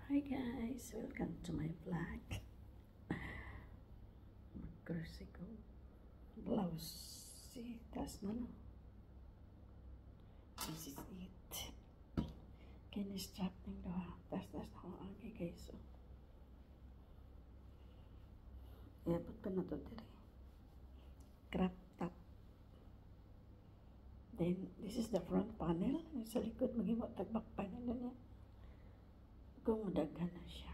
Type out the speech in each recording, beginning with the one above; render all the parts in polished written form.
Hi guys, welcome to my vlog. Mag-crochet ko. Blouse. See, taas na no. This is it. Kini-strap ng doha. Taas na ako agi guys. So. Iabot pa na to diri. Crop top. Then, this is the front panel. Sa likod, mag-imot tagbak panel na niya. Kung madaghan na siya.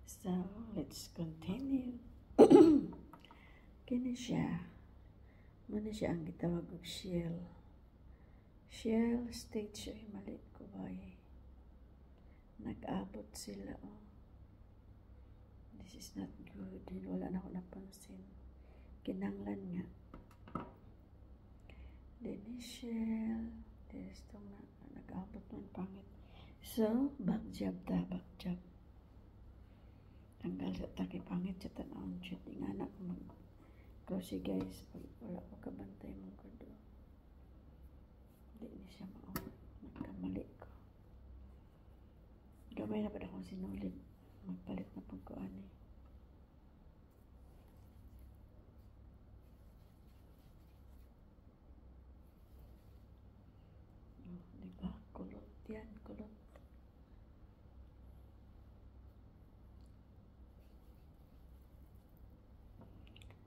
So, let's continue. Kini siya. Muna siya ang gitawag og shell. Shell stitch ay mali ko ba eh. Nag-abot sila oh. This is not good. Wala na ako napansin. Kinanglan nga. Then is shell. There's itong nag-abot man pangit. So, back jab ta, back jab. Tanggal sa taki pangit sa tanawang shoot. Nga anak mag-crochet guys. Pag wala ko kabantay mong kudo. Hindi niya siya nagkamali ko. Gamay na pa akong sinulid. Magpalit na pagkuhan eh. Oh, diba? Kulot yan, kulot.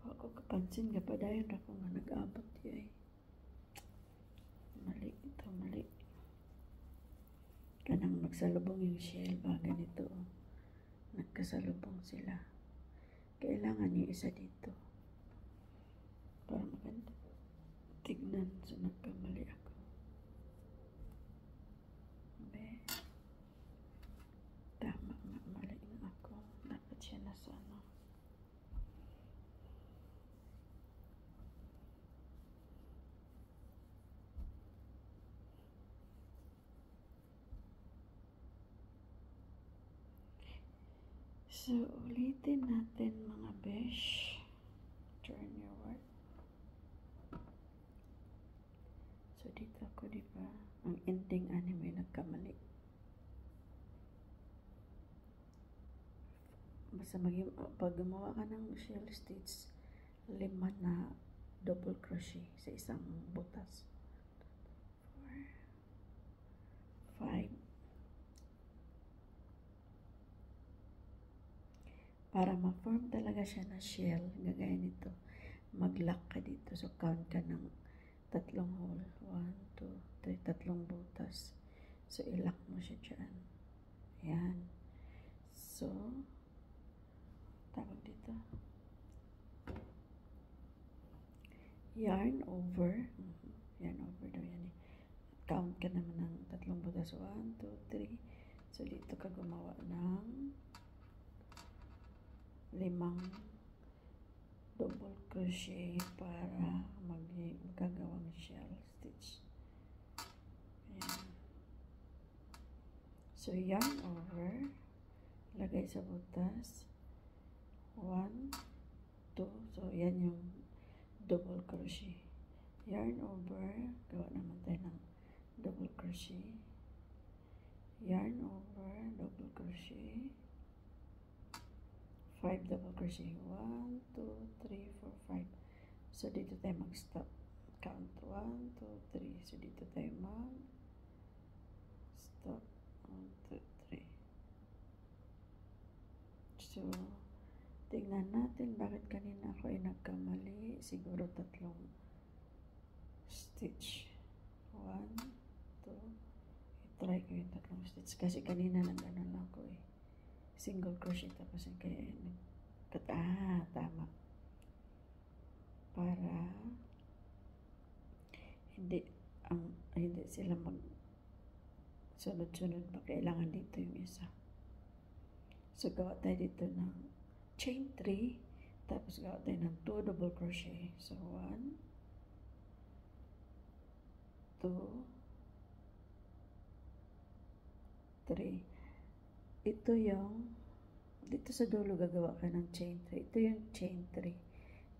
Ako kapansin ka pa dahil ako nga nag-abot yun eh. Mali ito, mali. Kanang magsalubong yung shell ba, ganito. Nagkasalubong sila. Kailangan yung isa dito. Para maganda. Tignan sa nagkamali ako. Be. Tama nga, mali na ako. Dapat siya nasa ano. So, ulitin natin mga besh. Turn your work. So, dito ako, diba? Ang ending anime nagkamali. Basta pag gumawa ka ng shell stitch, 5 na double crochet sa isang butas. 4, 5. Para ma-form talaga siya na shell, gagaya nito, mag-lock ka dito. So, count ka ng 3 hole. 1, 2, 3, 3 butas. So, i-lock mo siya dyan. Ayan. So, tawag dito. Yarn over. Yarn over daw yan eh. Count ka naman ng 3 butas. 1, 2, 3. So, dito ka gumawa ng 5 double crochet para magagawang shell stitch. Ayan. So, yarn over, lagay sa butas, 1, 2, so yan yung double crochet. Yarn over, gawa naman tayo ng double crochet. Yarn over, double crochet. 5 double crochet. 1, 2, 3, 4, 5. So, dito tayo mag-stop. Count. 1, 2, 3. So, dito tayo mag-stop. 1, 2, 3. So, tingnan natin bakit kanina ako ay nagkamali. Siguro 3 stitch. 1, 2. I-try ko yung 3 stitch. Kasi kanina nag-ano lang ako eh. Single crochet tapos yung kaya tama. Para hindi sila mag sunod-sunod pa, kailangan dito yung isa. So, gawa tayo dito ng chain 3 tapos gawa tayo ng 2 double crochet. So, 1, 2, 3. Ito yung, dito sa dulo gagawa ka ng chain 3. Ito yung chain 3.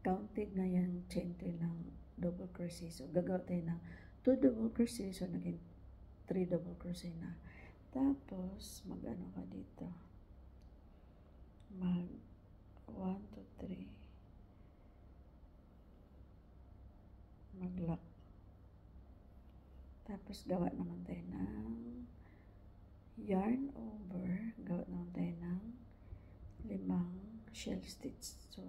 Counted na yung chain 3 ng double crochet. So, gagawa tayo ng 2 double crochet. So, naging 3 double crochet na. Tapos, mag-ano ka dito. Tapos gawa naman tayo ng yarn over, gawa naman tayo ng 5 shell stitch. So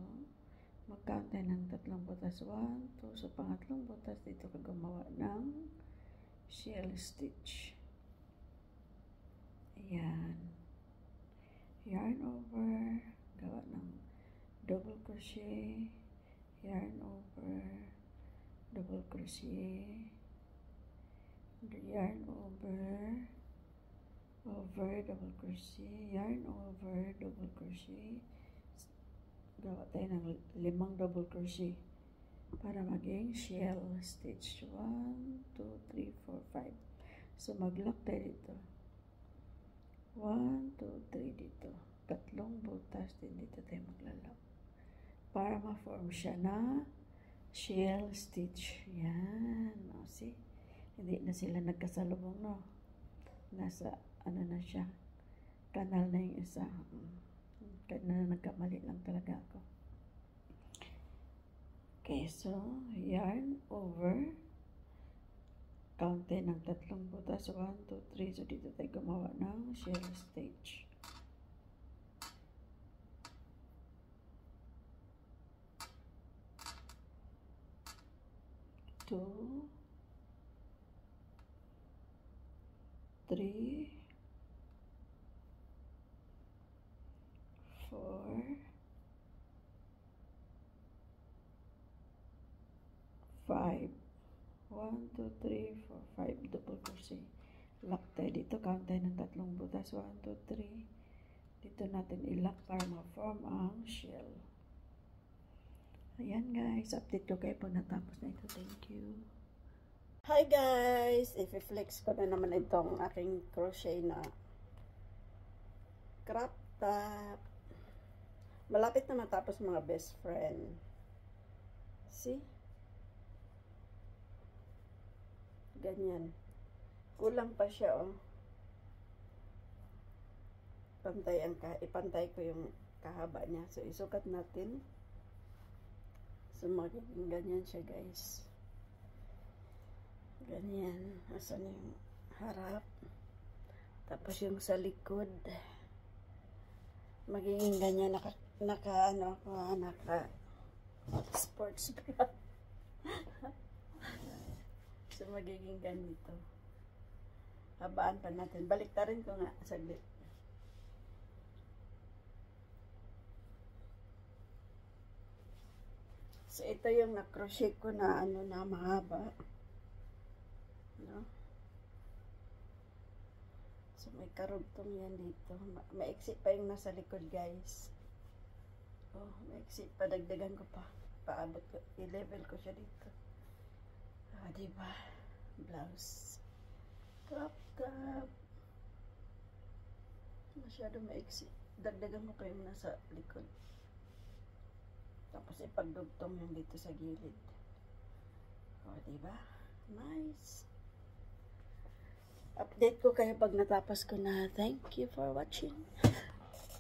mag-count tayo ng 3 butas, 1, 2, sa pangatlong butas dito ka gumawa ng shell stitch. Ayan, yarn over, gawa ng double crochet, yarn over, double crochet, yarn over, double crochet, yarn over, double crochet. Gawa tayo ng 5 double crochet para maging shell stitch. 1, 2, 3, 4, 5. So mag-lock tayo dito. 1, 2, 3 dito. 3 butas din dito tayo maglalak para ma-form siya na shell stitch. Yan. O, see? Hindi na sila nagkasalubong, no? Nasa, ano na siya, kanal na yung isa. Kaya na nagkamali lang talaga ako. Okay, so, yarn over, count tayo ng 3 butas. 1, 2, 3. So, dito tayo gumawa ng shell stitch. Two, 3, 4, 5. 1, 2, 3, 4, 5 double crochet. Lock tayo dito. Count tayo ng 3 butas. 1, 2, 3. Dito natin i-lock para ma-form ang shell. Ayan guys. Update ko kayo pag natapos na ito. Thank you. Hi guys! I-flex ko na naman itong aking crochet na crop top. Malapit na matapos mga best friend. See? Ganyan. Kulang pa siya, oh. Ipantay ko yung kahaba niya. So, isukat natin. So, magiging ganyan siya, guys. Ganyan. Asan yung harap. Tapos yung sa likod. Magiging ganyan. Naka sports bra. So, magiging ganito. Habaan pa natin. Baliktarin ko nga. Saglit. So, ito yung na-crochet ko na na mahaba. No? So, may karugtong yan dito. Maiksi pa yung nasa likod, guys. Oh, maiksi pa. Dagdagan ko pa. Paabot ko. I-level ko siya dito. Ah, diba? Blouse. Crop top. Masyado maiksi. Dagdagan ko pa yung nasa likod. Tapos ipagdugtong yung dito sa gilid. O, diba? Nice. Update ko kayo pag natapos ko na. Thank you for watching.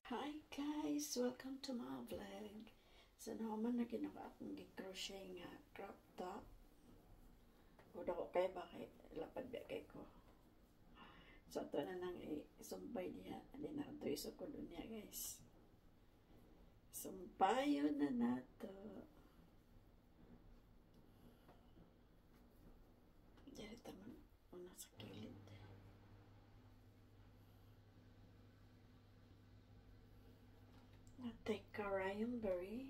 Hi guys! Welcome to my vlog. So, naman na ginawa akong crochet nga crop top. Kuda ko kayo bakit lapad ba kay ko. So, ito na nang isumbay niya. Hindi na ito isukulo niya, guys. Sumpayo na nato. Diyan naman una sa kilid. Natay karayong berry.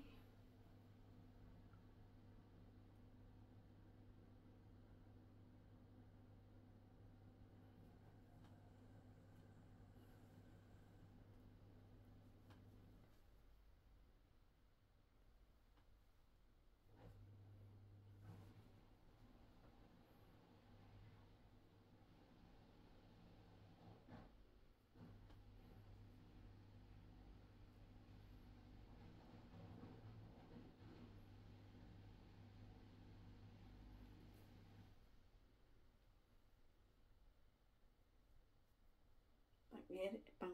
Pang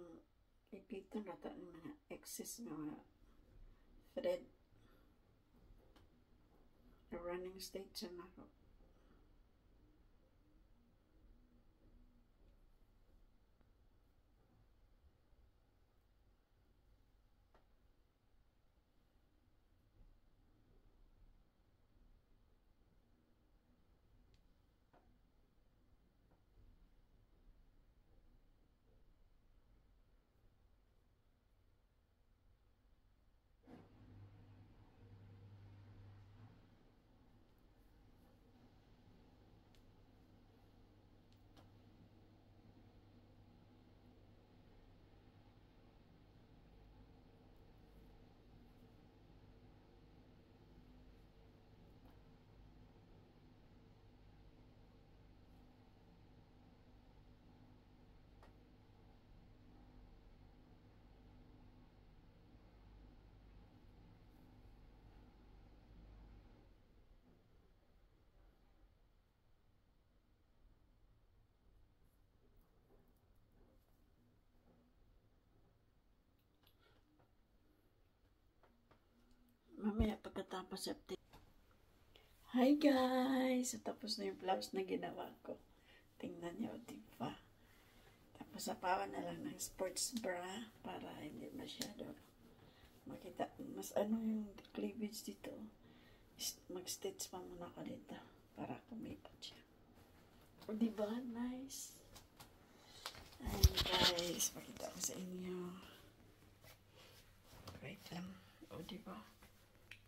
ipito na ito ng mga excess na thread. A running state siya na ako. pa-September. Hi guys! So, tapos na yung blouse na ginawa ko. Tingnan nyo, diba? Tapos sapawan na lang ng sports bra para hindi masyado makita. Mas ano yung cleavage dito. Mag-stitch pa muna ako dito para kumipot siya. O diba? Nice! Ayan guys, pakita ko sa inyo. Wait lang. O diba?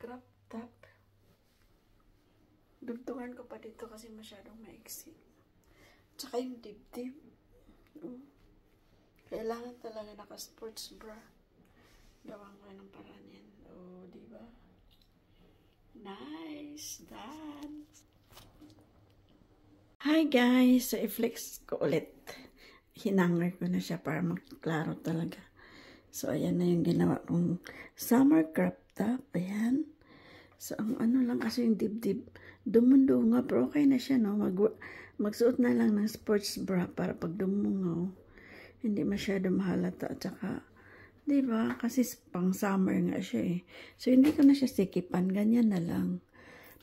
Crop top. Dugtungan ko pa dito kasi masyadong maiksi. Tsaka yung dibdib. Kailangan talaga naka-sports bra. Gawang ko ng paraan yan. O, diba? Nice! Done! Hi guys! So, i-flex ko ulit. Hinangay ko na siya para magklaro talaga. So, ayan na yung ginawa kong summer crop top. Ayan. So, ang ano lang kasi yung dibdib. Dumunga, pero okay na siya, no? Magsuot na lang ng sports bra para pag dumungaw, hindi masyado mahalata. At saka, diba? Kasi pang summer nga siya eh. So, hindi ko na siya sikipan. Ganyan na lang.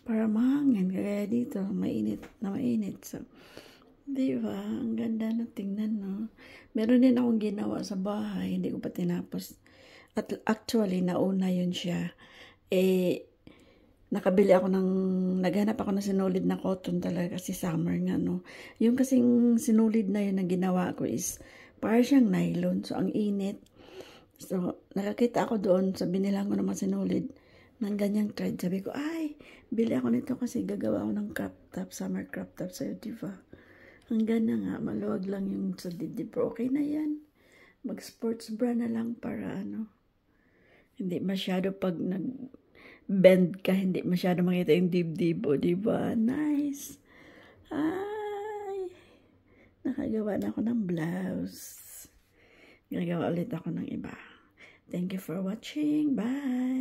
Para mahangin. Kaya dito, mainit na mainit. So, diba? Ang ganda na tingnan, no? Meron din akong ginawa sa bahay. Hindi ko pa tinapos. At actually, nauna yun siya. Nakabili ako naghanap ako ng sinulid na cotton talaga kasi summer nga, no. Yung kasing sinulid na yun na ginawa ko is para siyang nylon. So, ang init. So, nakakita ako doon sa binilang ko naman sinulid ng ganyang thread. Sabi ko, ay, bili ako nito kasi gagawa ako ng crop top, summer crop top sa'yo, diba? Ang ganda nga, maluwag lang yung sa dibdib. Pero okay na yan. Mag-sports bra na lang para ano. Hindi masyado pag bend ka, hindi masyado makita yung dibdib, o diba? Nice! Ay! Nakagawa na ako ng blouse. Gagawa ulit ako ng iba. Thank you for watching. Bye!